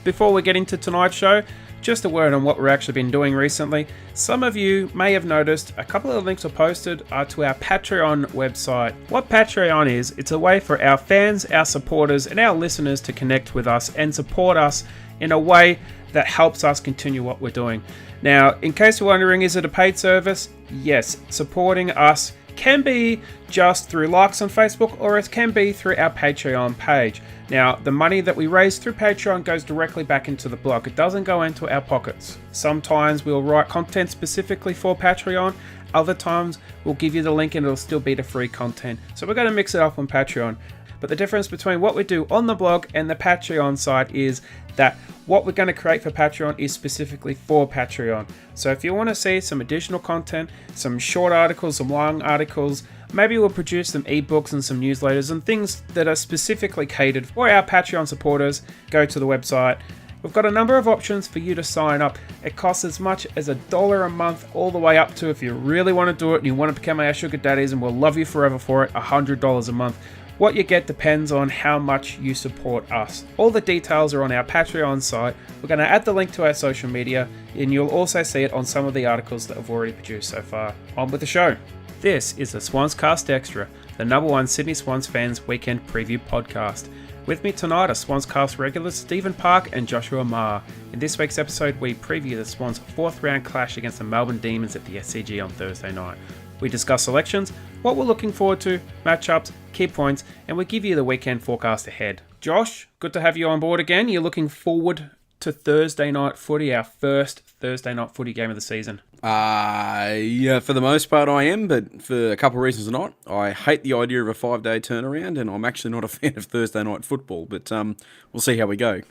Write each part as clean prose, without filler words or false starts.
Before we get into tonight's show, just a word on what we've actually been doing recently. Some of you may have noticed a couple of links are posted to our Patreon website. What Patreon is, it's a way for our fans, our supporters, and our listeners to connect with us and support us in a way that helps us continue what we're doing. Now, in case you're wondering, is it a paid service? Yes, supporting us can be just through likes on Facebook, or it can be through our Patreon page. Now, the money that we raise through Patreon goes directly back into the blog. It doesn't go into our pockets. Sometimes we'll write content specifically for Patreon. Other times we'll give you the link and it'll still be the free content. So we're going to mix it up on Patreon. But the difference between what we do on the blog and the Patreon side is that what we're going to create for Patreon is specifically for Patreon. So if you want to see some additional content, some short articles, some long articles, maybe we'll produce some ebooks and some newsletters and things that are specifically catered for our Patreon supporters, go to the website. We've got a number of options for you to sign up. It costs as much as $1 a month, all the way up to, if you really want to do it and you want to become our sugar daddies and we'll love you forever for it, $100 a month. What you get depends on how much you support us. All the details are on our Patreon site. We're going to add the link to our social media, and you'll also see it on some of the articles that I've already produced so far. On with the show. This is the SwansCast Extra, the #1 Sydney Swans fans weekend preview podcast. With me tonight are SwansCast regulars Steven Park and Joshua Maher. In this week's episode, we preview the Swans' 4th round clash against the Melbourne Demons at the SCG on Thursday night. We discuss selections, what we're looking forward to, matchups, key points, and we give you the weekend forecast ahead. Josh, good to have you on board again. You're looking forward to Thursday night footy, our first Thursday night footy game of the season. Yeah, for the most part I am, but for a couple of reasons not. I hate the idea of a 5-day turnaround, and I'm actually not a fan of Thursday night football, but we'll see how we go.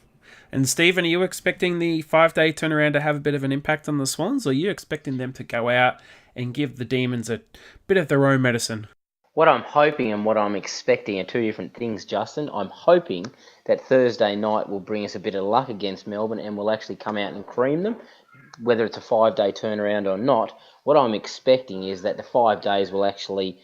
And Stephen, are you expecting the 5-day turnaround to have a bit of an impact on the Swans, or are you expecting them to go out and give the Demons a bit of their own medicine? What I'm hoping and what I'm expecting are two different things, Justin. I'm hoping that Thursday night will bring us a bit of luck against Melbourne and we'll actually come out and cream them, whether it's a 5-day turnaround or not. What I'm expecting is that the 5 days will actually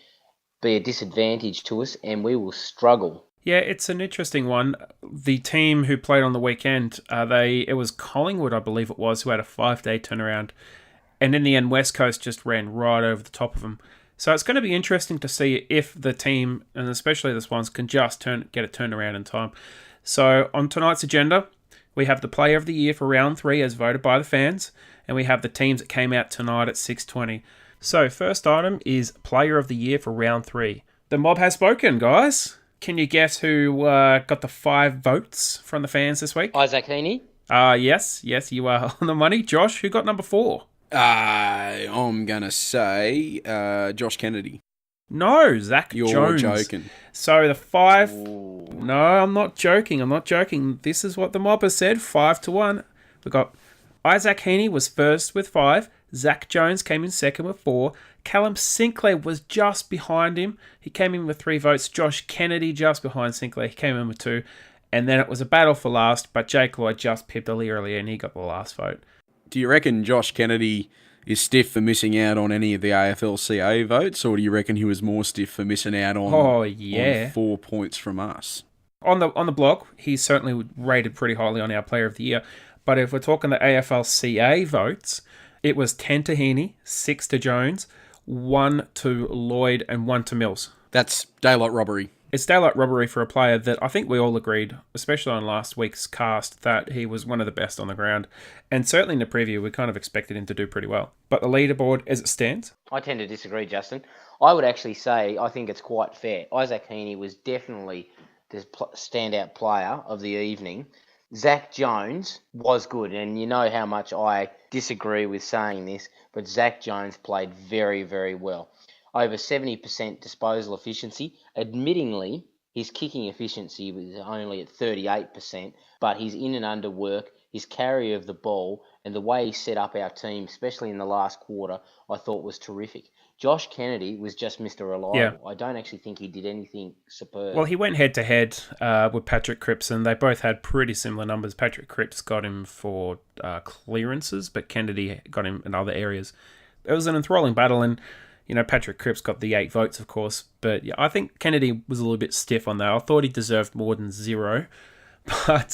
be a disadvantage to us and we will struggle. Yeah, it's an interesting one. The team who played on the weekend, it was Collingwood, I believe it was, who had a 5-day turnaround. And in the end, West Coast just ran right over the top of them. So it's going to be interesting to see if the team, and especially the Swans, can just get it turned around in time. So on tonight's agenda, we have the Player of the Year for Round 3 as voted by the fans. And we have the teams that came out tonight at 6:20. So first item is Player of the Year for Round 3. The mob has spoken, guys. Can you guess who got the 5 votes from the fans this week? Isaac Heaney? Yes, you are on the money. Josh, who got number 4? I'm going to say Josh Kennedy. No, Zach Jones. You're joking. So the 5... Ooh. No, I'm not joking. This is what the mob has said, 5-1. We got Isaac Heaney was first with 5. Zach Jones came in second with 4. Callum Sinclair was just behind him. He came in with 3 votes. Josh Kennedy just behind Sinclair. He came in with 2. And then it was a battle for last, but Jake Lloyd just pipped a little earlier and he got the last vote. Do you reckon Josh Kennedy is stiff for missing out on any of the AFLCA votes, or do you reckon he was more stiff for missing out on, on 4 points from us? On the blog, he's certainly rated pretty highly on our Player of the Year. But if we're talking the AFLCA votes, it was 10 to Heaney, 6 to Jones, 1 to Lloyd, and 1 to Mills. That's daylight robbery. It's daylight robbery for a player that I think we all agreed, especially on last week's cast, that he was one of the best on the ground. And certainly in the preview, we kind of expected him to do pretty well. But the leaderboard, as it stands... I tend to disagree, Justin. I would actually say I think it's quite fair. Isaac Heaney was definitely the standout player of the evening. Zach Jones was good, and you know how much I disagree with saying this, but Zach Jones played very, very well. Over 70% disposal efficiency. Admittingly, his kicking efficiency was only at 38%, but his in and under work, his carry of the ball, and the way he set up our team, especially in the last quarter, I thought was terrific. Josh Kennedy was just Mr. Reliable. Yeah. I don't actually think he did anything superb. Well, he went head-to-head with Patrick Cripps, and they both had pretty similar numbers. Patrick Cripps got him for clearances, but Kennedy got him in other areas. It was an enthralling battle, and you know, Patrick Cripps got the 8 votes, of course, but yeah, I think Kennedy was a little bit stiff on that. I thought he deserved more than 0, But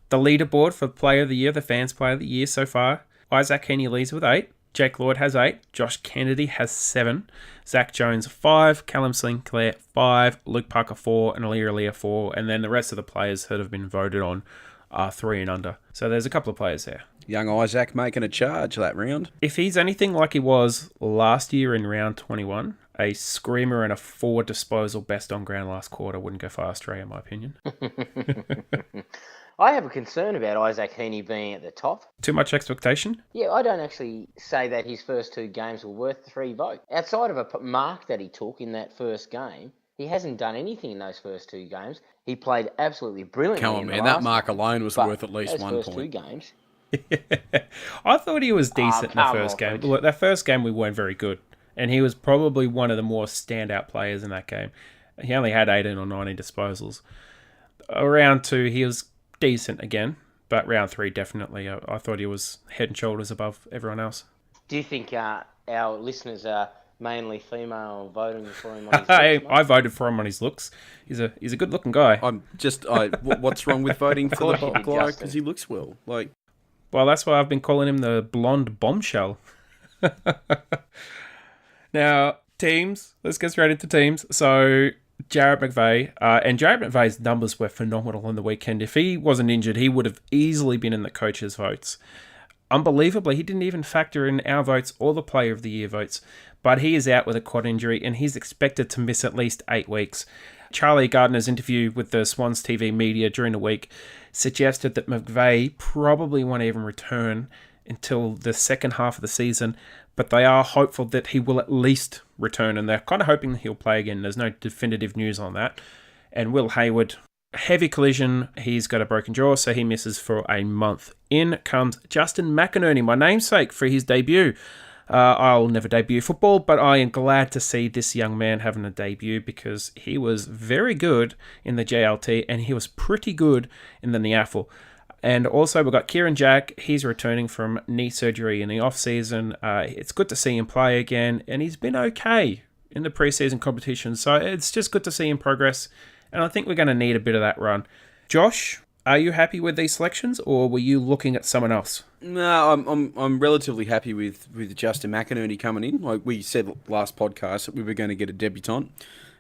the leaderboard for Player of the Year, the Fans Player of the Year so far, Isaac Heaney leads with 8. Jake Lloyd has 8. Josh Kennedy has 7. Zach Jones 5. Callum Sinclair 5. Luke Parker 4. And Aliir 4. And then the rest of the players that have been voted on are 3 and under. So there's a couple of players there. Young Isaac making a charge that round. If he's anything like he was last year in round 21, a screamer and a 4 disposal best on ground last quarter wouldn't go far astray, in my opinion. I have a concern about Isaac Heaney being at the top. Too much expectation? Yeah, I don't actually say that his first 2 games were worth 3 votes. Outside of a mark that he took in that first game, he hasn't done anything in those first 2 games. He played absolutely brilliantly. Come on, man. That mark alone was worth at least 1 first point. 2 games. I thought he was decent in the first game. Look, that first game we weren't very good, and he was probably one of the more standout players in that game. He only had 18 or 19 disposals. Round 2, he was decent again, but round 3 definitely. I thought he was head and shoulders above everyone else. Do you think our listeners are mainly female voting for him on his looks? I voted for him on his looks. He's a good looking guy. What's wrong with voting for the Of course guy? you did, Because he looks well. Well, that's why I've been calling him the blonde bombshell. Now, teams. Let's get straight into teams. So, Jarrett McVeigh. And Jarrett McVeigh's numbers were phenomenal on the weekend. If he wasn't injured, he would have easily been in the coaches' votes. Unbelievably, he didn't even factor in our votes or the Player of the Year votes. But he is out with a quad injury, and he's expected to miss at least 8 weeks. Charlie Gardner's interview with the Swans TV media during the week suggested that McVeigh probably won't even return until the second half of the season, but they are hopeful that he will at least return, and they're kind of hoping that he'll play again. There's no definitive news on that. And Will Hayward, heavy collision, he's got a broken jaw, so he misses for a month. In comes Justin McInerney, my namesake, for his debut. I'll never debut football, but I am glad to see this young man having a debut because he was very good in the JLT and he was pretty good in the NIAFL. And also we've got Kieran Jack. He's returning from knee surgery in the off-season. It's good to see him play again, and he's been okay in the pre-season competition. So it's just good to see him progress, and I think we're going to need a bit of that run. Josh, are you happy with these selections, or were you looking at someone else? No, I'm relatively happy with Justin McInerney coming in. Like we said last podcast, that we were going to get a debutant,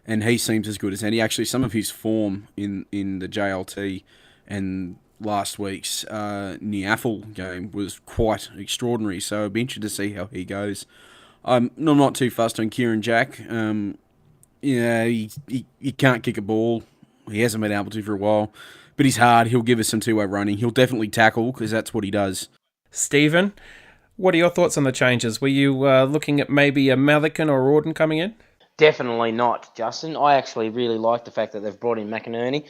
and he seems as good as any. Actually, some of his form in the JLT and last week's NIAFL game was quite extraordinary. So I'd be interested to see how he goes. I'm not too fussed on Kieran Jack. He can't kick a ball. He hasn't been able to for a while. But he's hard. He'll give us some two-way running. He'll definitely tackle because that's what he does. Stephen, what are your thoughts on the changes? Were you looking at maybe a Malikan or Auden coming in? Definitely not, Justin. I actually really like the fact that they've brought in McInerney.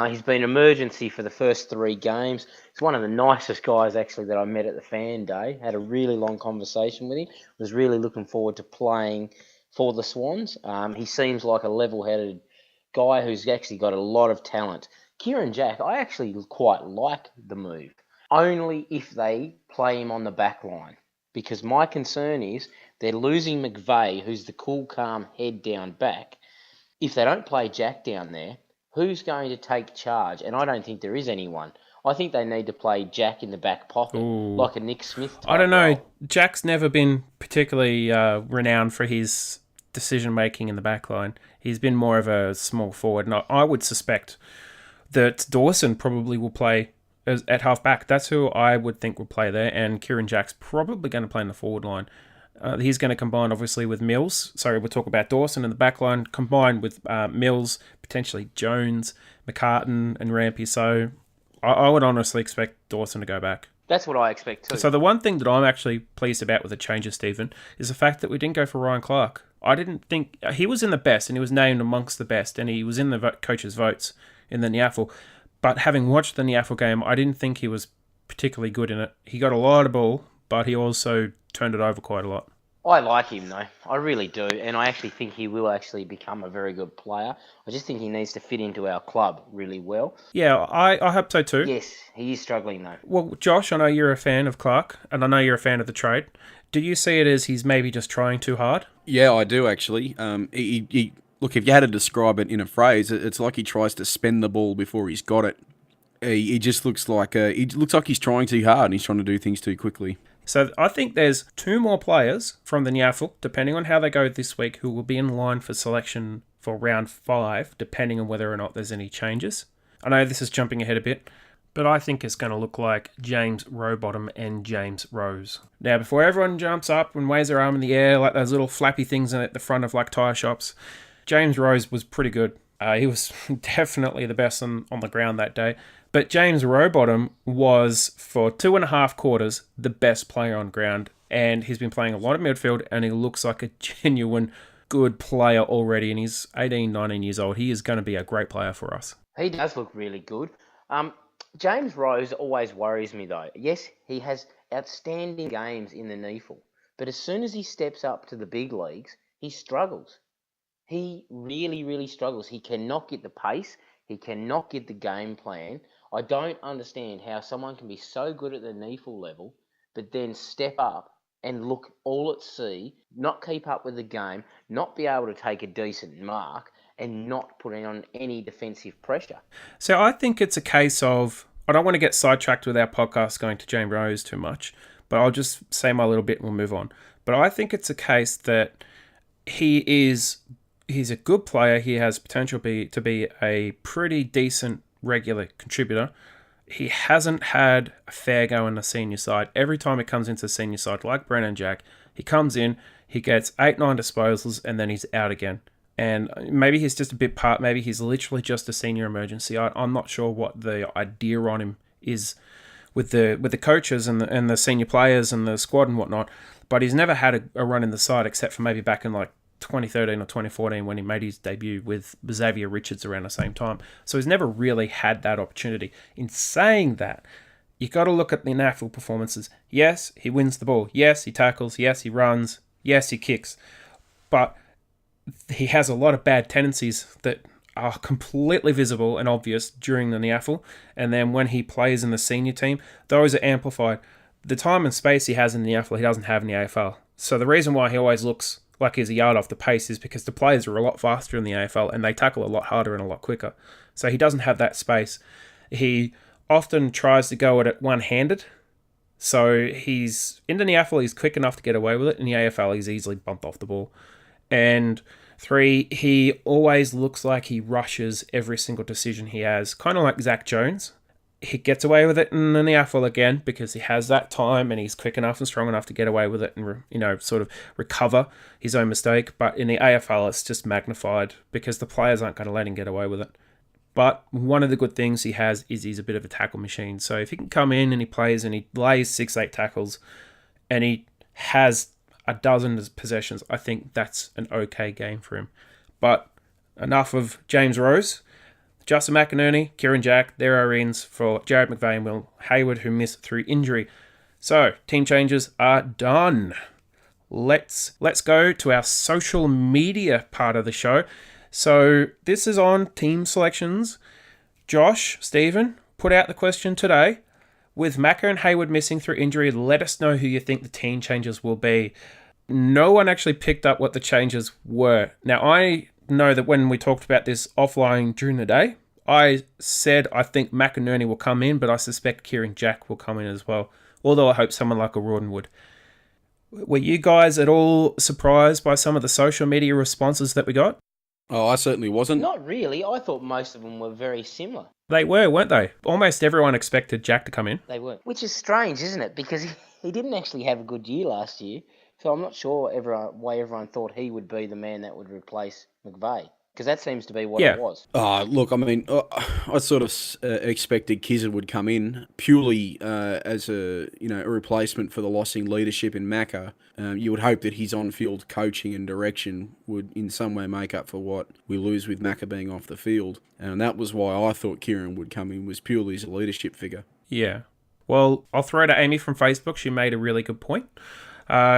He's been emergency for the first 3 games. He's one of the nicest guys, actually, that I met at the fan day. Had a really long conversation with him. Was really looking forward to playing for the Swans. He seems like a level-headed guy who's actually got a lot of talent. Kieran Jack, I actually quite like the move. Only if they play him on the back line. Because my concern is they're losing McVeigh, who's the cool, calm, head-down back. If they don't play Jack down there, who's going to take charge? And I don't think there is anyone. I think they need to play Jack in the back pocket, like a Nick Smith type I don't know. role. Jack's never been particularly renowned for his decision-making in the back line. He's been more of a small forward. And I would suspect that Dawson probably will play at half-back. That's who I would think will play there. And Kieran Jack's probably going to play in the forward line. He's going to combine, obviously, with Mills. Sorry, we'll talk about Dawson in the back line. Combined with Mills, potentially Jones, McCartan, and Rampy. So I would honestly expect Dawson to go back. That's what I expect too. So the one thing that I'm actually pleased about with the changes, Stephen, is the fact that we didn't go for Ryan Clark. I didn't think... He was in the best, and he was named amongst the best, and he was in the coaches' votes in the NIAFL. But having watched the NIAFL game, I didn't think he was particularly good in it. He got a lot of ball, but he also turned it over quite a lot. I like him, though. I really do. And I actually think he will actually become a very good player. I just think he needs to fit into our club really well. Yeah, I hope so too. Yes, he is struggling, though. Well, Josh, I know you're a fan of Clark, and I know you're a fan of the trade. Do you see it as he's maybe just trying too hard? Yeah, I do, actually. Look, if you had to describe it in a phrase, it's like he tries to spend the ball before he's got it. He just looks like he's trying too hard and he's trying to do things too quickly. So I think there's 2 more players from the Nyaffle, depending on how they go this week, who will be in line for selection for round 5, depending on whether or not there's any changes. I know this is jumping ahead a bit, but I think it's going to look like James Rowbottom and James Rose. Now, before everyone jumps up and waves their arm in the air like those little flappy things at the front of like tyre shops, James Rose was pretty good. He was definitely the best on the ground that day. But James Rowbottom was, for 2.5 quarters, the best player on ground. And he's been playing a lot of midfield, and he looks like a genuine good player already. And he's 18, 19 years old. He is going to be a great player for us. He does look really good. James Rose always worries me, though. Yes, he has outstanding games in the NEAFL. But as soon as he steps up to the big leagues, he struggles. He really, really struggles. He cannot get the pace. He cannot get the game plan. I don't understand how someone can be so good at the NEAFL level, but then step up and look all at sea, not keep up with the game, not be able to take a decent mark, and not put on any defensive pressure. So I think it's a case of, I don't want to get sidetracked with our podcast going to James Rose too much, but I'll just say my little bit and we'll move on. But I think it's a case that he's a good player. He has potential to be a pretty decent regular contributor. He hasn't had a fair go in the senior side. Every time he comes into the senior side, like Brennan Jack, he comes in, he gets 8-9 disposals, and then he's out again. And maybe he's just a bit part. Maybe he's literally just a senior emergency. I'm not sure what the idea on him is with the coaches and the senior players and the squad and whatnot. But he's never had a run in the side except for maybe back in like 2013 or 2014 when he made his debut with Xavier Richards around the same time. So he's never really had that opportunity. In saying that, you got to look at the NAFL performances. Yes, he wins the ball. Yes, he tackles. Yes, he runs. Yes, he kicks. But he has a lot of bad tendencies that are completely visible and obvious during the NAFL. And then when he plays in the senior team, those are amplified. The time and space he has in the NAFL, he doesn't have in the AFL. So the reason why he always looks like he's a yard off the pace is because the players are a lot faster in the AFL and they tackle a lot harder and a lot quicker. So he doesn't have that space. He often tries to go at it one-handed. So he's in the AFL, he's quick enough to get away with it. In the AFL, he's easily bumped off the ball. And 3, he always looks like he rushes every single decision he has, kind of like Zach Jones. He gets away with it in the AFL again because he has that time and he's quick enough and strong enough to get away with it and, sort of recover his own mistake. But in the AFL, it's just magnified because the players aren't going to let him get away with it. But one of the good things he has is he's a bit of a tackle machine. So if he can come in and he plays and he lays 6-8 tackles and he has a dozen possessions, I think that's an okay game for him. But enough of James Rose. Justin McInerney, Kieran Jack, there are ins for Jared McVeigh and Will Hayward, who missed through injury. So, team changes are done. Let's go to our social media part of the show. So, this is on team selections. Josh, Stephen, put out the question today. With Maher and Hayward missing through injury, let us know who you think the team changes will be. No one actually picked up what the changes were. Now, I know that when we talked about this offline during the day, I said I think McInerney will come in, but I suspect Kieran Jack will come in as well, although I hope someone like a Rawdon would. Were you guys at all surprised by some of the social media responses that we got? Oh, I certainly wasn't. Not really. I thought most of them were very similar. They were, weren't they? Almost everyone expected Jack to come in. They were. Which is strange, isn't it? Because he didn't actually have a good year last year. So I'm not sure why everyone thought he would be the man that would replace McVeigh. Because that seems to be what it was. Look, I mean, I sort of expected Kizzard would come in purely as a replacement for the lossing leadership in Macca. You would hope that his on-field coaching and direction would in some way make up for what we lose with Macca being off the field. And that was why I thought Kieran would come in, was purely as a leadership figure. Yeah. Well, I'll throw to Amy from Facebook. She made a really good point.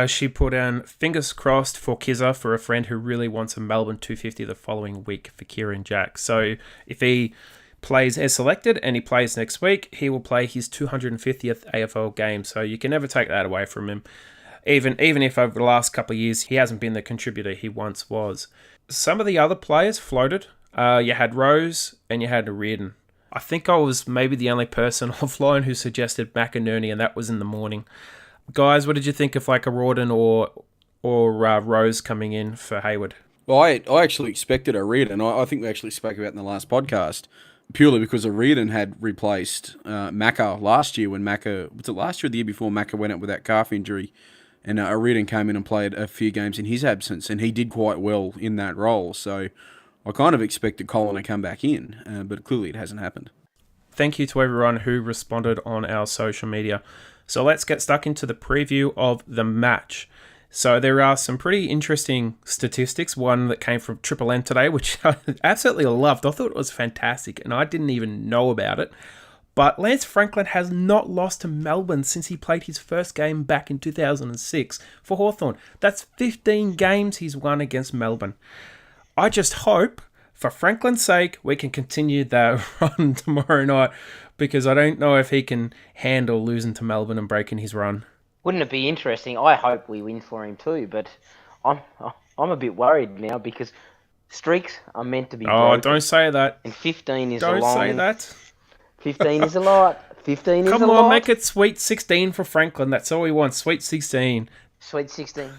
She put in fingers crossed for Kizza for a friend who really wants a Melbourne 250 the following week for Kieran Jack. So if he plays as selected and he plays next week, he will play his 250th AFL game. So you can never take that away from him. Even if over the last couple of years he hasn't been the contributor he once was. Some of the other players floated. You had Rose and you had Reardon. I think I was maybe the only person offline who suggested McInerney, and that was in the morning. Guys, what did you think of like a Rawdon or Rose coming in for Hayward? Well, I actually expected a Reardon. I think we actually spoke about it in the last podcast, purely because a Reardon had replaced Macca last year when Macca, was it last year or the year before, Macca went up with that calf injury, and a Reardon came in and played a few games in his absence, and he did quite well in that role. So I kind of expected Colin to come back in, but clearly it hasn't happened. Thank you to everyone who responded on our social media. So let's get stuck into the preview of the match. So there are some pretty interesting statistics. One that came from Triple N today, which I absolutely loved. I thought it was fantastic, and I didn't even know about it. But Lance Franklin has not lost to Melbourne since he played his first game back in 2006 for Hawthorn. That's 15 games he's won against Melbourne. I just hope, for Franklin's sake, we can continue that run tomorrow night, because I don't know if he can handle losing to Melbourne and breaking his run. Wouldn't it be interesting? I hope we win for him too, but I'm a bit worried now because streaks are meant to be broken. Oh, don't say that. And 15 is a Don't long... say that. 15 is a lot. 15 is a lot. Come on, make it Sweet 16 for Franklin. That's all we want. Sweet 16. Sweet 16.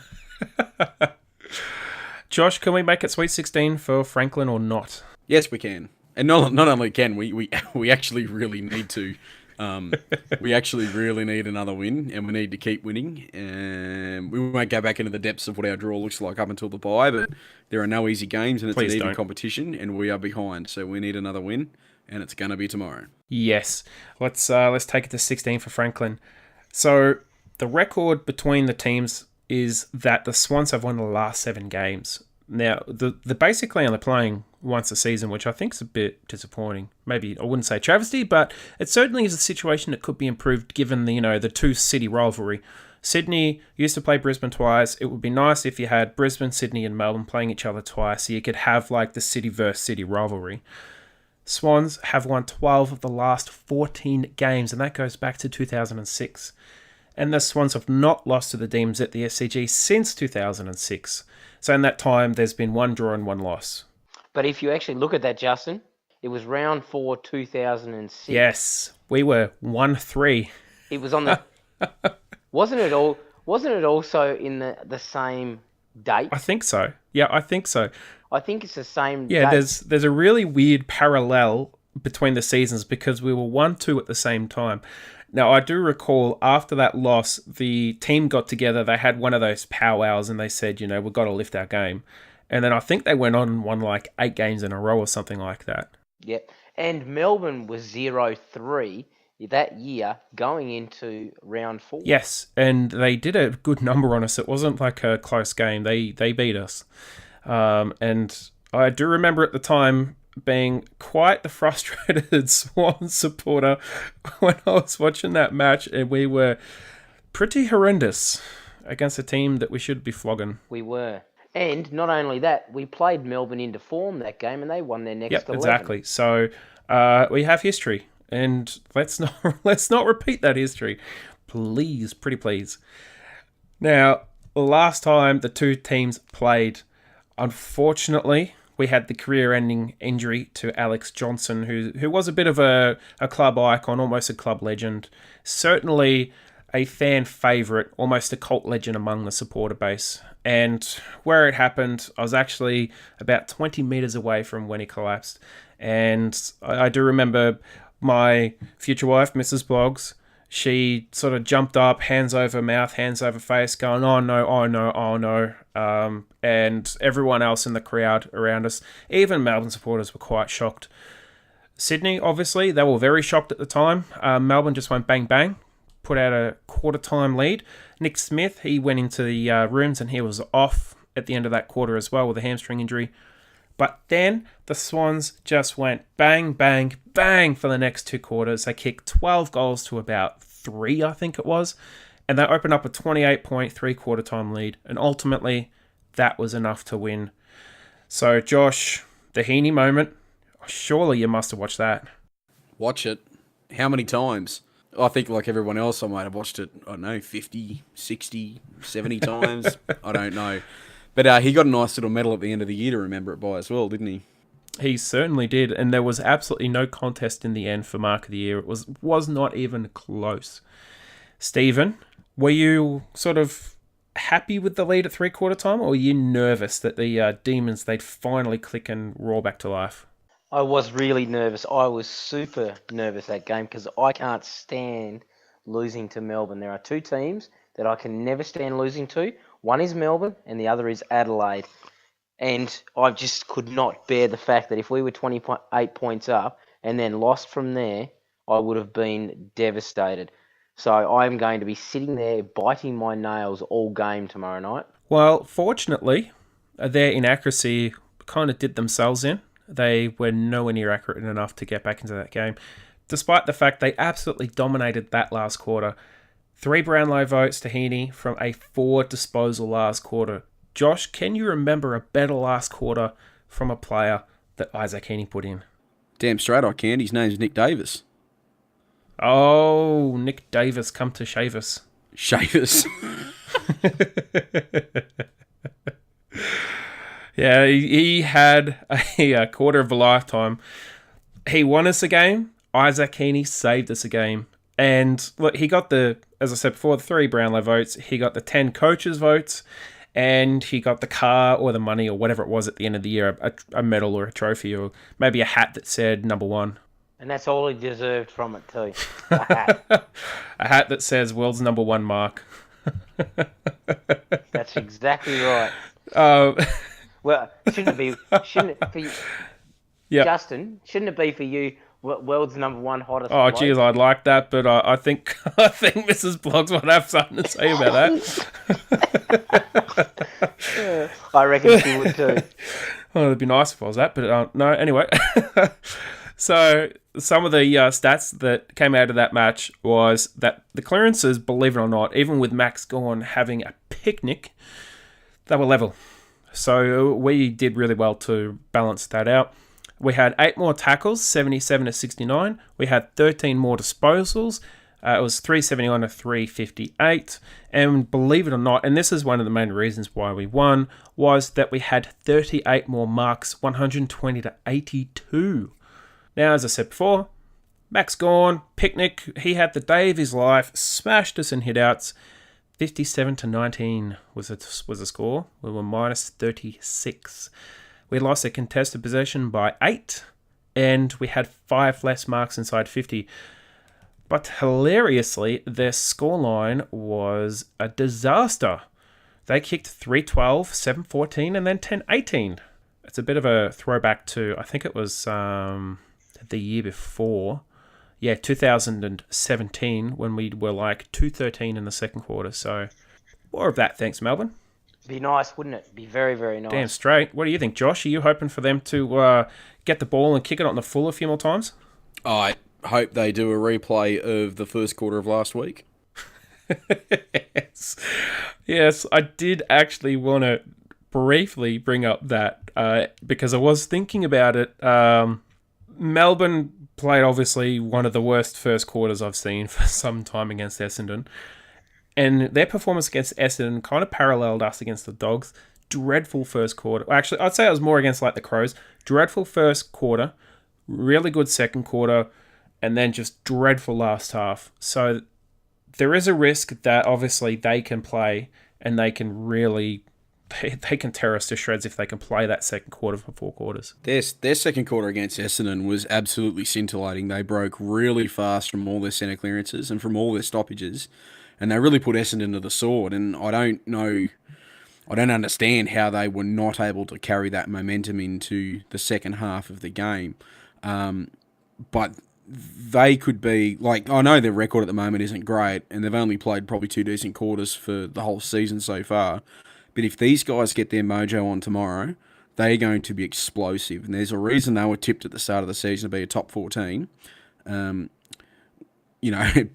Josh, can we make it Sweet 16 for Franklin or not? Yes, we can. And not only can we actually really need to. We actually really need another win, and we need to keep winning. And we won't go back into the depths of what our draw looks like up until the bye, but there are no easy games, and it's Please an even don't. competition, and we are behind. So we need another win, and it's going to be tomorrow. Yes. Let's take it to 16 for Franklin. So the record between the teams is that the Swans have won the last 7 games. Now, they're basically only playing once a season, which I think is a bit disappointing. Maybe I wouldn't say travesty, but it certainly is a situation that could be improved given the two-city rivalry. Sydney used to play Brisbane twice. It would be nice if you had Brisbane, Sydney, and Melbourne playing each other twice, so you could have like the city versus city rivalry. Swans have won 12 of the last 14 games, and that goes back to 2006. And the Swans have not lost to the Demons at the SCG since 2006. So in that time, there's been 1 draw and 1 loss. But if you actually look at that, Justin, it was round 4, 2006. Yes, we were 1-3. It was on the... Wasn't it also in the same date? I think so. Yeah, I think so. I think it's the same Yeah, date. there's a really weird parallel between the seasons because we were 1-2 at the same time. Now, I do recall after that loss, the team got together, they had one of those powwows and they said, we've got to lift our game. And then I think they went on and won like 8 games in a row or something like that. Yep. And Melbourne was 0-3 that year going into round 4. Yes, and they did a good number on us. It wasn't like a close game. They beat us. And I do remember at the time being quite the frustrated Swan supporter when I was watching that match, and we were pretty horrendous against a team that we should be flogging. We were. And not only that, we played Melbourne into form that game, and they won their next 11. Exactly. So we have history, and let's not repeat that history, please, pretty please. Now, last time the two teams played, unfortunately, we had the career-ending injury to Alex Johnson, who was a bit of a club icon, almost a club legend. Certainly a fan favourite, almost a cult legend among the supporter base. And where it happened, I was actually about 20 metres away from when he collapsed. And I do remember my future wife, Mrs. Bloggs, she sort of jumped up, hands over mouth, hands over face, going, oh no, oh no, oh no. And everyone else in the crowd around us, even Melbourne supporters, were quite shocked. Sydney, obviously, they were very shocked at the time. Melbourne just went bang, bang, put out a quarter-time lead. Nick Smith, he went into the rooms and he was off at the end of that quarter as well with a hamstring injury. But then the Swans just went bang, bang, bang for the next 2 quarters. They kicked 12 goals to about 3, I think it was. And they opened up a 28-point 3-quarter-time lead. And ultimately, that was enough to win. So, Josh, the Heaney moment, surely you must have watched that. Watch it. How many times? I think like everyone else, I might have watched it, I don't know, 50, 60, 70 times. I don't know. But he got a nice little medal at the end of the year to remember it by as well, didn't he? He certainly did, and there was absolutely no contest in the end for Mark of the Year. It was not even close. Stephen, were you sort of happy with the lead at three-quarter time, or were you nervous that the Demons, they'd finally click and roar back to life? I was really nervous. I was super nervous that game because I can't stand losing to Melbourne. There are two teams that I can never stand losing to. One is Melbourne and the other is Adelaide. And I just could not bear the fact that if we were 28 points up and then lost from there, I would have been devastated. So I'm going to be sitting there biting my nails all game tomorrow night. Well, fortunately, their inaccuracy kind of did themselves in. They were nowhere near accurate enough to get back into that game, despite the fact they absolutely dominated that last quarter. 3 Brownlow votes to Heaney from a 4 disposal last quarter. Josh, can you remember a better last quarter from a player that Isaac Heaney put in? Damn straight I can. His name's Nick Davis. Oh, Nick Davis, come to shave us. Shave us. Yeah, he had a quarter of a lifetime. He won us a game. Isaac Heaney saved us a game. And look, he got as I said before, the 3 Brownlow votes. He got the 10 coaches' votes. And he got the car or the money or whatever it was at the end of the year, a medal or a trophy or maybe a hat that said number 1. And that's all he deserved from it too. A hat. A hat that says world's number 1 mark. That's exactly right. Well, shouldn't it for you, yep. Justin? Shouldn't it be for you? World's number 1 hottest. Oh, geez, I'd like that, but I think Mrs. Blogs would have something to say about that. I reckon she would too. Oh, it'd be nice if I was that, but no. Anyway, so some of the stats that came out of that match was that the clearances, believe it or not, even with Max Gawn having a picnic, they were level. So we did really well to balance that out. We had 8 more tackles, 77 to 69. We had 13 more disposals. It was 371 to 358. And believe it or not, and this is one of the main reasons why we won, was that we had 38 more marks, 120 to 82. Now, as I said before, Max Gawn, picnic, he had the day of his life, smashed us in hit-outs. 57 to 19 was the score. We were minus 36. We lost a contested possession by 8, and we had 5 less marks inside 50. But hilariously, their scoreline was a disaster. They kicked 3-12, 7-14, and then 10-18. It's a bit of a throwback to, I think it was the year before. Yeah, 2017, when we were like 2-13 in the second quarter. So, more of that, thanks, Melbourne. Be nice, wouldn't it? Be very, very nice. Damn straight. What do you think, Josh? Are you hoping for them to get the ball and kick it on the full a few more times? I hope they do a replay of the first quarter of last week. Yes, I did actually want to briefly bring up that because I was thinking about it. Melbourne played obviously one of the worst first quarters I've seen for some time against Essendon. And their performance against Essendon kind of paralleled us against the Dogs. Dreadful first quarter. Well, actually, I'd say it was more against like the Crows. Dreadful first quarter, really good second quarter, and then just dreadful last half. So there is a risk that obviously they can play and they can really... They can tear us to shreds if they can play that second quarter for 4 quarters. Their second quarter against Essendon was absolutely scintillating. They broke really fast from all their centre clearances and from all their stoppages. And they really put Essendon to the sword. And I don't understand how they were not able to carry that momentum into the second half of the game. But they could be, like, I know their record at the moment isn't great, and they've only played probably 2 decent quarters for the whole season so far. But if these guys get their mojo on tomorrow, they're going to be explosive. And there's a reason they were tipped at the start of the season to be a top 14.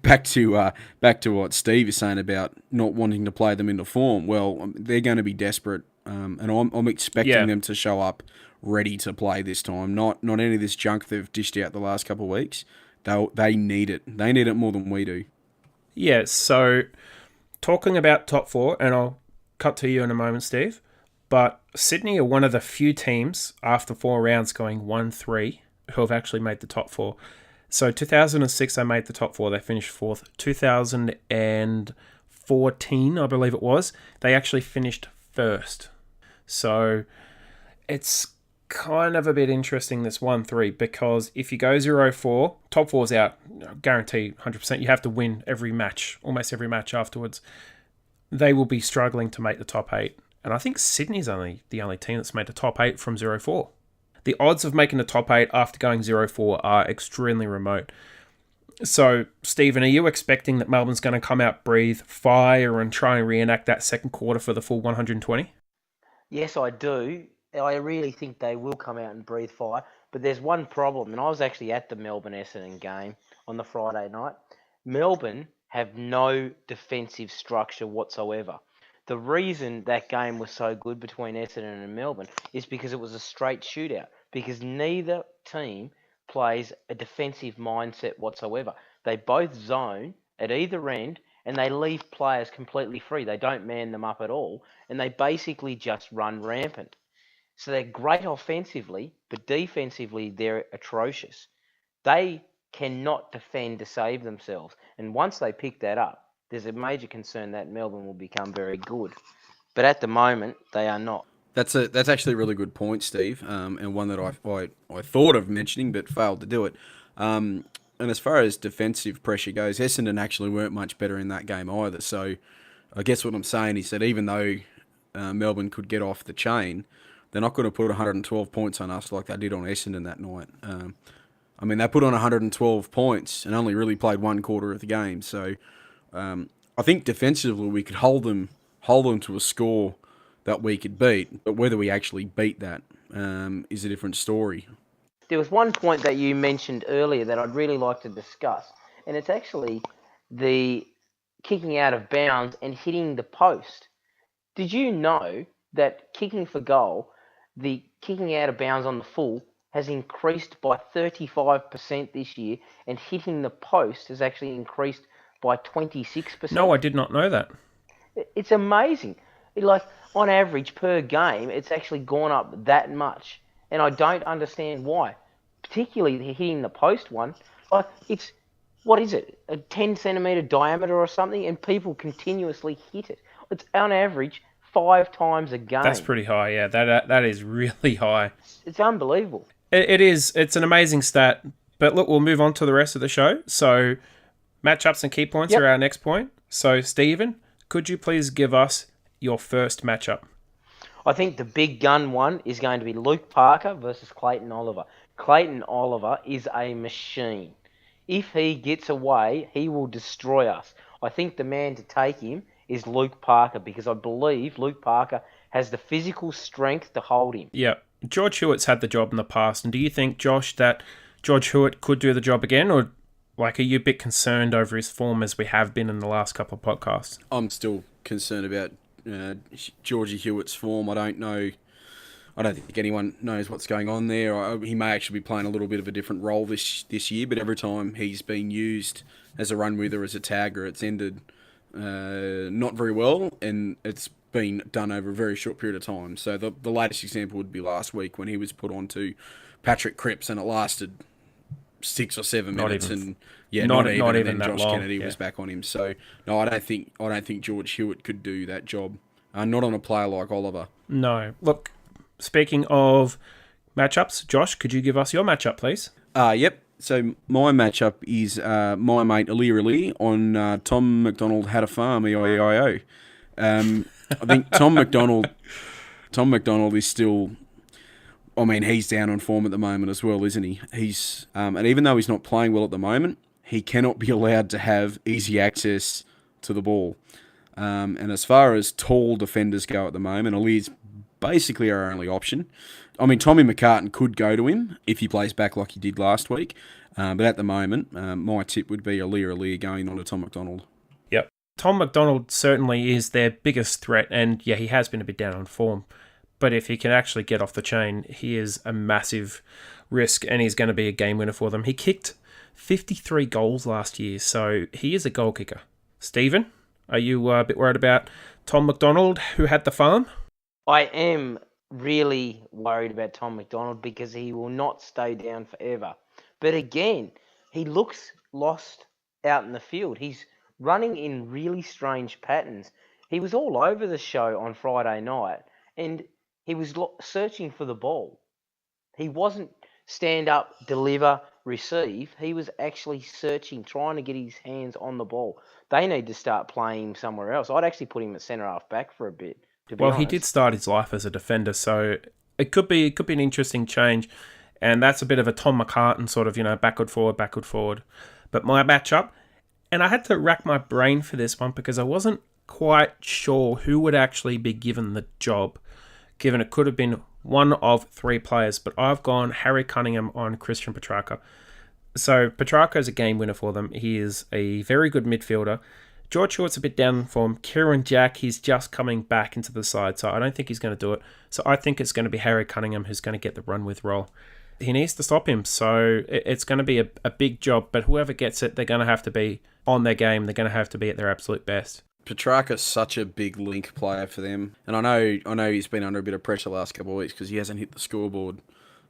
Back to what Steve is saying about not wanting to play them into form. Well, they're going to be desperate, and I'm expecting them to show up ready to play this time. Not any of this junk they've dished out the last couple of weeks. They need it. They need it more than we do. Yeah. So talking about top 4, and I'll cut to you in a moment, Steve. But Sydney are one of the few teams after 4 rounds going 1-3 who have actually made the top 4. So 2006 they made the top 4. They finished 4th. 2014, I believe it was, they actually finished 1st. So it's kind of a bit interesting, this 1-3, because if you go 0-4, top 4's out, guarantee 100%. You have to win every match, almost every match afterwards. They will be struggling to make the top 8. And I think Sydney's the only team that's made the top 8 from 0-4. The odds of making the top 8 after going 0-4 are extremely remote. So, Stephen, are you expecting that Melbourne's going to come out, breathe fire, and try and reenact that second quarter for the full 120? Yes, I do. I really think they will come out and breathe fire. But there's one problem, and I was actually at the Melbourne-Essendon game on the Friday night. Melbourne have no defensive structure whatsoever. The reason that game was so good between Essendon and Melbourne is because it was a straight shootout, because neither team plays a defensive mindset whatsoever. They both zone at either end, and they leave players completely free. They don't man them up at all, and they basically just run rampant. So they're great offensively, but defensively they're atrocious. They cannot defend to save themselves, and once they pick that up, there's a major concern that Melbourne will become very good. But at the moment, they are not. That's actually a really good point, Steve, and one that I thought of mentioning but failed to do it. And as far as defensive pressure goes, Essendon actually weren't much better in that game either. So I guess what I'm saying is that even though Melbourne could get off the chain, they're not going to put 112 points on us like they did on Essendon that night. I mean, they put on 112 points and only really played one quarter of the game. So I think defensively we could hold them to a score that we could beat, but whether we actually beat that is a different story. There was one point that you mentioned earlier that I'd really like to discuss, and it's actually the kicking out of bounds and hitting the post. Did you know that kicking for goal, the kicking out of bounds on the full has increased by 35% this year, and hitting the post has actually increased by 26%? No, I did not know that. It's amazing. On average per game, it's actually gone up that much, and I don't understand why. Particularly hitting the post one, it's what is it, a 10 centimeter diameter or something, and people continuously hit it. It's on average 5 times a game. That's pretty high, yeah. That is really high. It's unbelievable. It is. It's an amazing stat. But look, we'll move on to the rest of the show. So, matchups and key points are our next point. So, Stephen, could you please give us your first matchup? I think the big gun one is going to be Luke Parker versus Clayton Oliver. Clayton Oliver is a machine. If he gets away, he will destroy us. I think the man to take him is Luke Parker, because I believe Luke Parker has the physical strength to hold him. Yeah. George Hewitt's had the job in the past, and do you think, Josh, that George Hewitt could do the job again, or are you a bit concerned over his form as we have been in the last couple of podcasts? I'm still concerned about Georgie Hewitt's form. I don't know. I don't think anyone knows what's going on there. He may actually be playing a little bit of a different role this year, but every time he's been used as a run with or as a tagger, it's ended not very well, and it's been done over a very short period of time. So the latest example would be last week when he was put onto Patrick Cripps, and it lasted 6 or 7 minutes, and not even that Josh long. Kennedy was back on him. So no, I don't think George Hewitt could do that job. Not on a player like Oliver. No. Look, speaking of matchups, Josh, could you give us your matchup, please? Yep. So my matchup is my mate Ali on Tom McDonald Had a Farm, E-I-E-I-O. I think Tom McDonald is still, I mean, he's down on form at the moment as well, isn't he? He's and even though he's not playing well at the moment, he cannot be allowed to have easy access to the ball. And as far as tall defenders go at the moment, Ali's basically our only option. I mean, Tommy McCartan could go to him if he plays back like he did last week. But at the moment, my tip would be Ali going on to Tom McDonald. Yep. Tom McDonald certainly is their biggest threat, and yeah, he has been a bit down on form. But if he can actually get off the chain, he is a massive risk, and he's going to be a game winner for them. He kicked 53 goals last year, so he is a goal kicker. Stephen, are you a bit worried about Tom McDonald, who had the farm? I am really worried about Tom McDonald because he will not stay down forever. But again, he looks lost out in the field. He's running in really strange patterns. He was all over the show on Friday night and he was searching for the ball. He wasn't stand up, deliver, receive. He was actually searching, trying to get his hands on the ball. They need to start playing him somewhere else. I'd actually put him at centre half back for a bit, to be Well, honest. he did start his life as a defender, so it could be an interesting change, and that's a bit of a Tom McCartan sort of, backward, forward. But my matchup, and I had to rack my brain for this one because I wasn't quite sure who would actually be given the job, given it could have been one of three players, but I've gone Harry Cunningham on Christian Petrarca. So Petrarca is a game winner for them. He is a very good midfielder. George Short's a bit down in form. Kieran Jack, he's just coming back into the side, so I don't think he's going to do it. So I think it's going to be Harry Cunningham who's going to get the run with role. He needs to stop him, so it's going to be a big job, but whoever gets it, they're going to have to be on their game. They're going to have to be at their absolute best. Petrarca's such a big link player for them, and I know he's been under a bit of pressure the last couple of weeks because he hasn't hit the scoreboard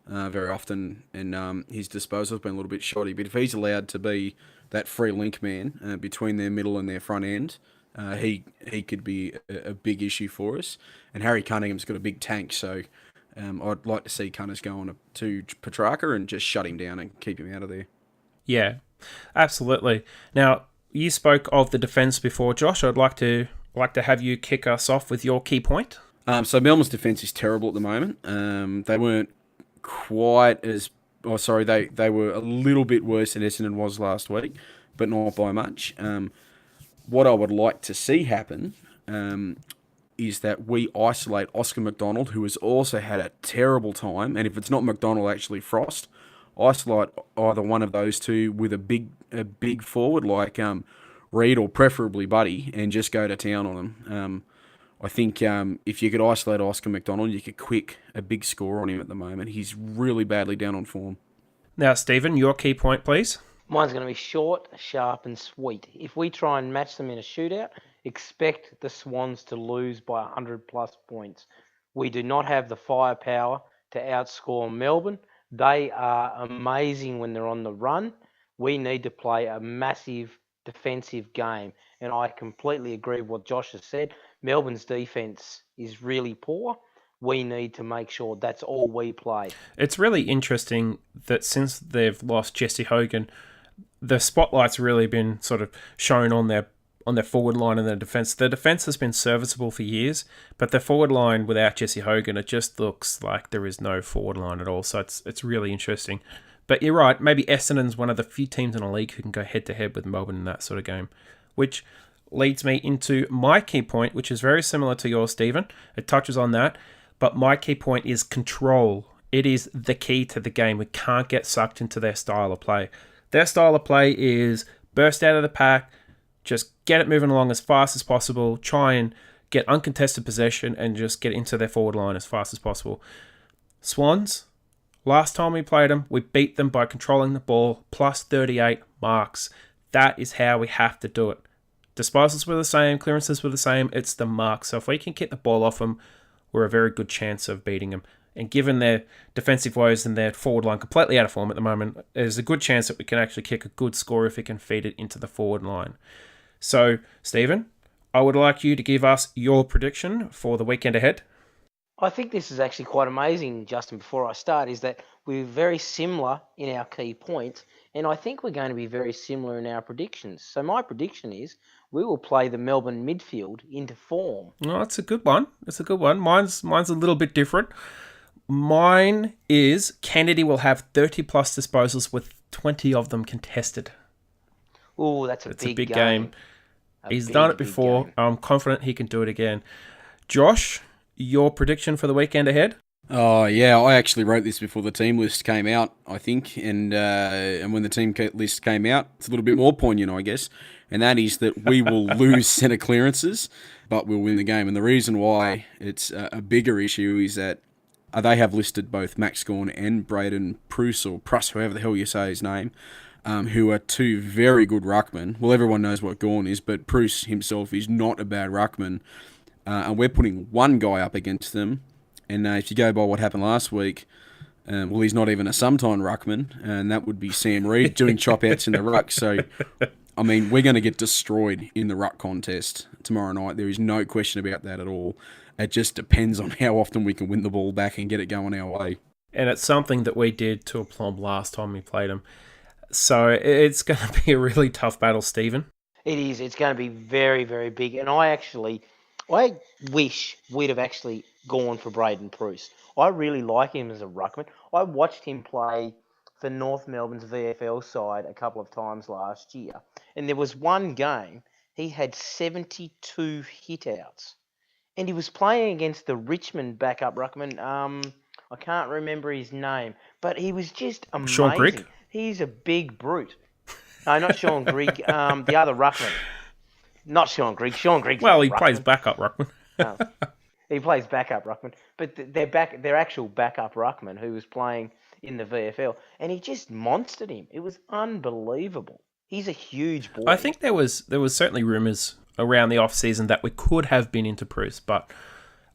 very often, and his disposal's been a little bit shoddy. But if he's allowed to be that free link man between their middle and their front end, he could be a big issue for us. And Harry Cunningham's got a big tank, so I'd like to see Cunners go on to Petrarca and just shut him down and keep him out of there. Yeah, absolutely. Now, you spoke of the defence before, Josh. I'd like to have you kick us off with your key point. So Melbourne's defence is terrible at the moment. They weren't quite as... Oh, sorry, they were a little bit worse than Essendon was last week, but not by much. What I would like to see happen is that we isolate Oscar McDonald, who has also had a terrible time, and if it's not McDonald, actually Frost, isolate either one of those two with a big forward like Reid or preferably Buddy, and just go to town on them. I think if you could isolate Oscar McDonald, you could quick a big score on him at the moment. He's really badly down on form. Now, Stephen, your key point, please. Mine's going to be short, sharp and sweet. If we try and match them in a shootout, expect the Swans to lose by 100 plus points. We do not have the firepower to outscore Melbourne. They are amazing when they're on the run. We need to play a massive defensive game. And I completely agree with what Josh has said. Melbourne's defence is really poor. We need to make sure that's all we play. It's really interesting that since they've lost Jesse Hogan, the spotlight's really been sort of shown on their forward line and their defence. The defence has been serviceable for years, but the forward line without Jesse Hogan, it just looks like there is no forward line at all. So it's really interesting. But you're right, maybe Essendon's one of the few teams in the league who can go head-to-head with Melbourne in that sort of game, which leads me into my key point, which is very similar to yours, Stephen. It touches on that, but my key point is control. It is the key to the game. We can't get sucked into their style of play. Their style of play is burst out of the pack, just get it moving along as fast as possible, try and get uncontested possession and just get into their forward line as fast as possible. Swans, last time we played them, we beat them by controlling the ball, plus 38 marks. That is how we have to do it. Disposals were the same, clearances were the same, it's the marks. So if we can get the ball off them, we're a very good chance of beating them. And given their defensive woes and their forward line completely out of form at the moment, there's a good chance that we can actually kick a good score if we can feed it into the forward line. So, Stephen, I would like you to give us your prediction for the weekend ahead. I think this is actually quite amazing, Justin, before I start, is that we're very similar in our key points, and I think we're going to be very similar in our predictions. So my prediction is we will play the Melbourne midfield into form. Oh, that's a good one. That's a good one. Mine's a little bit different. Mine is Kennedy will have 30 plus disposals with 20 of them contested. Oh, that's a big game. He's done it before. I'm confident he can do it again. Josh, your prediction for the weekend ahead? Oh, yeah, I actually wrote this before the team list came out, I think, and when the team list came out, it's a little bit more poignant, I guess, and that is that we will lose centre clearances, but we'll win the game. And the reason why it's a bigger issue is that they have listed both Max Gawn and Braden Pruss, or Pruss, however the hell you say his name, who are two very good ruckmen. Well, everyone knows what Gawn is, but Pruss himself is not a bad ruckman. and we're putting one guy up against them. And if you go by what happened last week, well, he's not even a sometime ruckman, and that would be Sam Reid doing chop-outs in the ruck. So, I mean, we're going to get destroyed in the ruck contest tomorrow night. There is no question about that at all. It just depends on how often we can win the ball back and get it going our way. And it's something that we did to Aplomb last time we played him. So it's going to be a really tough battle, Stephen. It is. It's going to be very, very big. And I wish we'd have actually gone for Braden Pruce. I really like him as a ruckman. I watched him play for North Melbourne's VFL side a couple of times last year. And there was one game, he had 72 hit-outs. And he was playing against the Richmond backup ruckman. I can't remember his name. But he was just amazing. Sean Grigg? He's a big brute. No, not Sean Grigg. The other ruckman. Not Sean Grigg. Sean Grigg's Well, he ruckman. plays backup ruckman. He plays backup ruckman, but their actual backup ruckman who was playing in the VFL, and he just monstered him. It was unbelievable. He's a huge boy. I think there was certainly rumours around the off season that we could have been into Bruce, but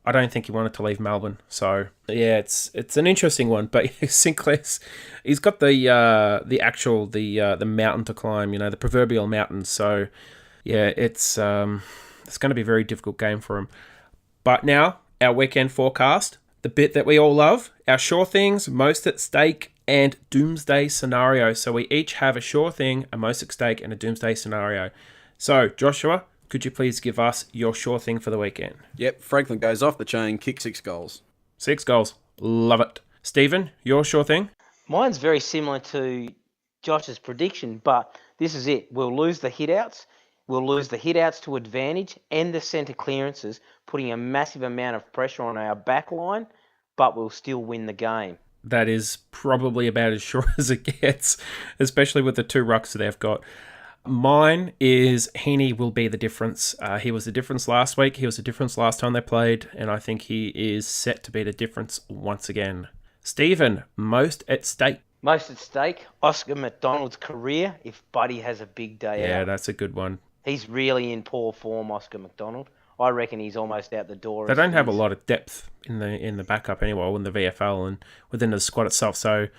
I don't think he wanted to leave Melbourne. So yeah, it's an interesting one. But Sinclair's he's got the mountain to climb, the proverbial mountain. So yeah, it's going to be a very difficult game for him. But now, our weekend forecast, the bit that we all love, our sure things, most at stake, and doomsday scenario. So we each have a sure thing, a most at stake, and a doomsday scenario. So, Joshua, could you please give us your sure thing for the weekend? Yep, Franklin goes off the chain, kick 6 goals. 6 goals. Love it. Stephen, your sure thing? Mine's very similar to Josh's prediction, but this is it. We'll lose the hit-outs. We'll lose the hit-outs to advantage and the centre clearances, putting a massive amount of pressure on our back line, but we'll still win the game. That is probably about as sure as it gets, especially with the 2 rucks that they've got. Mine is Heaney will be the difference. He was the difference last week. He was the difference last time they played, and I think he is set to be the difference once again. Stephen, most at stake. Most at stake, Oscar McDonald's career if Buddy has a big day out. Yeah, that's a good one. He's really in poor form, Oscar McDonald. I reckon he's almost out the door. They don't have a lot of depth in the backup anyway, in the VFL and within the squad itself. So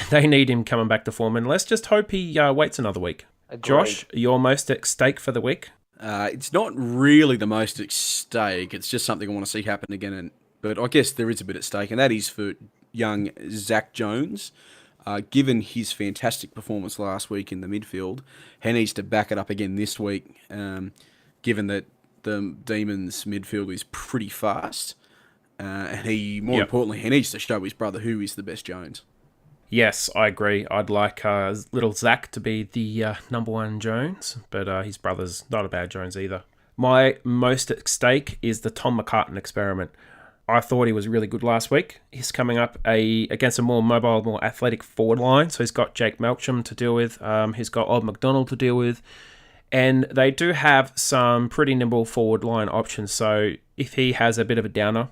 they need him coming back to form. And let's just hope he waits another week. Agreed. Josh, your most at stake for the week? It's not really the most at stake. It's just something I want to see happen again. But I guess there is a bit at stake, and that is for young Zach Jones. Given his fantastic performance last week in the midfield, he needs to back it up again this week, given that the Demons' midfield is pretty fast. And more importantly, he needs to show his brother who is the best Jones. Yes, I agree. I'd like little Zach to be the number 1 Jones, but his brother's not a bad Jones either. My most at stake is the Tom McCartan experiment. I thought he was really good last week. He's coming up against a more mobile, more athletic forward line. So he's got Jake Melksham to deal with. He's got Old McDonald to deal with. And they do have some pretty nimble forward line options. So if he has a bit of a downer,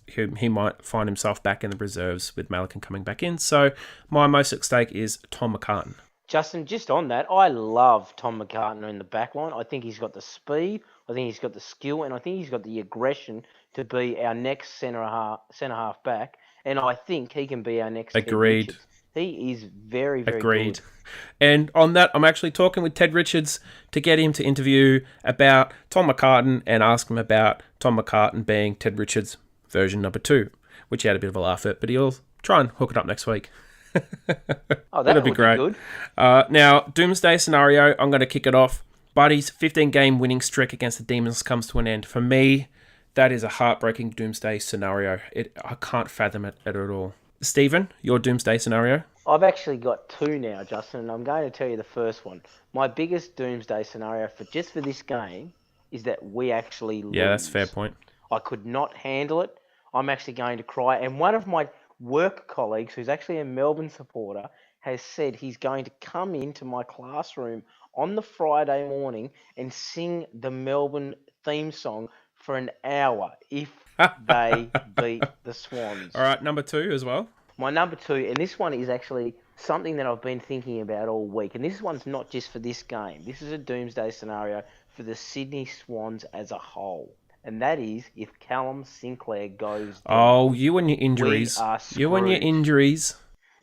he might find himself back in the reserves with Malikan coming back in. So my most at stake is Tom McCartan. Justin, just on that, I love Tom McCartan in the back line. I think he's got the speed, I think he's got the skill, and I think he's got the aggression to be our next centre half back. And I think he can be our next Agreed. Ted Richards. He is very, very Agreed. good. And on that, I'm actually talking with Ted Richards to get him to interview about Tom McCartan and ask him about Tom McCartan being Ted Richards version number 2, which he had a bit of a laugh at, but he'll try and hook it up next week. Oh, that'll be great. Good. Now, Doomsday scenario, I'm going to kick it off. Buddy's 15-game winning streak against the Demons comes to an end. For me, that is a heartbreaking Doomsday scenario. I can't fathom it at all. Stephen, your Doomsday scenario? I've actually got 2 now, Justin, and I'm going to tell you the first one. My biggest Doomsday scenario for this game is that we actually lose. Yeah, that's a fair point. I could not handle it. I'm actually going to cry. And one of my work colleagues, who's actually a Melbourne supporter, has said he's going to come into my classroom on the Friday morning and sing the Melbourne theme song for an hour if they beat the Swans. All right, number 2 as well. My number 2, and this one is actually something that I've been thinking about all week, and this one's not just for this game. This is a doomsday scenario for the Sydney Swans as a whole. and that is if Callum Sinclair goes down. Oh, you and your injuries. We are You and your screwed. injuries.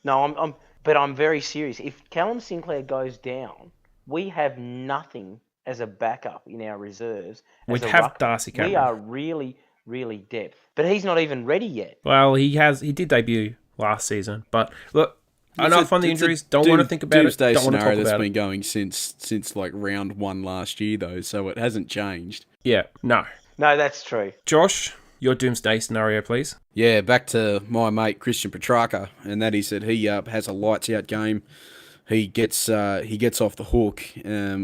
No, but I'm very serious. If Callum Sinclair goes down, we have nothing as a backup in our reserves. We'd have Darcy Cameron. We are really, really depth. But he's not even ready yet. Well, he did debut last season, but look, enough on the injuries. Don't want to think about it. Don't want to talk scenario that's about been it. going since like round 1 last year, though, so it hasn't changed. Yeah, no. No, that's true. Josh, your doomsday scenario, please. Yeah, back to my mate Christian Petrarca, and that is that he has a lights out game. He gets off the hook,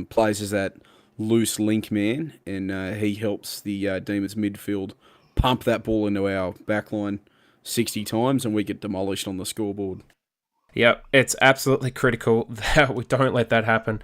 plays as that loose link man, and he helps the Demons midfield pump that ball into our backline 60 times, and we get demolished on the scoreboard. Yep, it's absolutely critical that we don't let that happen,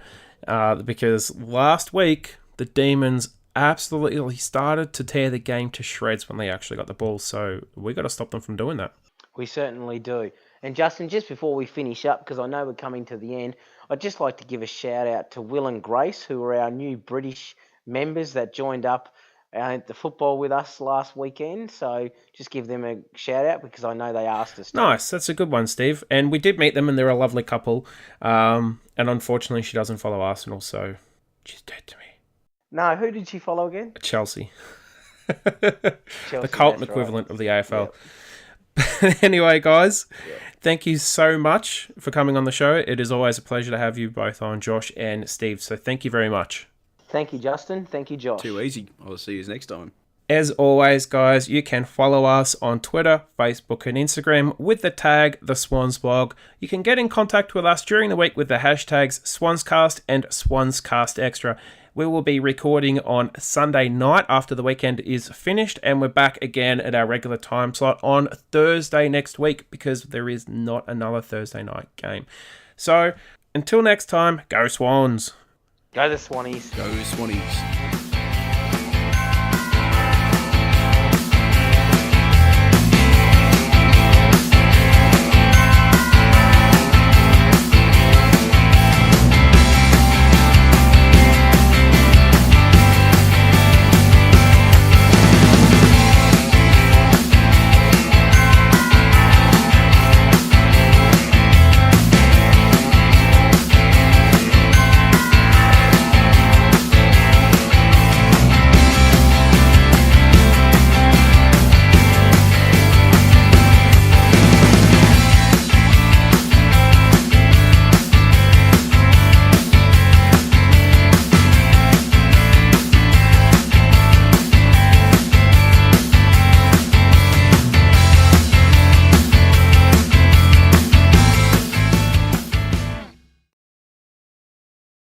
because last week the Demons absolutely started to tear the game to shreds when they actually got the ball, so we got to stop them from doing that. We certainly do. And Justin, just before we finish up, because I know we're coming to the end, I'd just like to give a shout out to Will and Grace, who are our new British members that joined up at the football with us last weekend. So just give them a shout out because I know they asked us to. Nice, that's a good one, Steve. And we did meet them, and they're a lovely couple. And unfortunately, she doesn't follow Arsenal, so she's dead to me. No, who did she follow again? Chelsea. Chelsea, The Carlton that's equivalent right. of the AFL. Yep. Anyway, guys, thank you so much for coming on the show. It is always a pleasure to have you both on, Josh and Steve. So thank you very much. Thank you, Justin. Thank you, Josh. Too easy. I'll see you next time. As always, guys, you can follow us on Twitter, Facebook, and Instagram with the tag The Swans Blog. You can get in contact with us during the week with the hashtags SwansCast and SwansCast Extra. We will be recording on Sunday night after the weekend is finished, and we're back again at our regular time slot on Thursday next week because there is not another Thursday night game. So, until next time, go Swans! Go the Swannies. Go Swannies.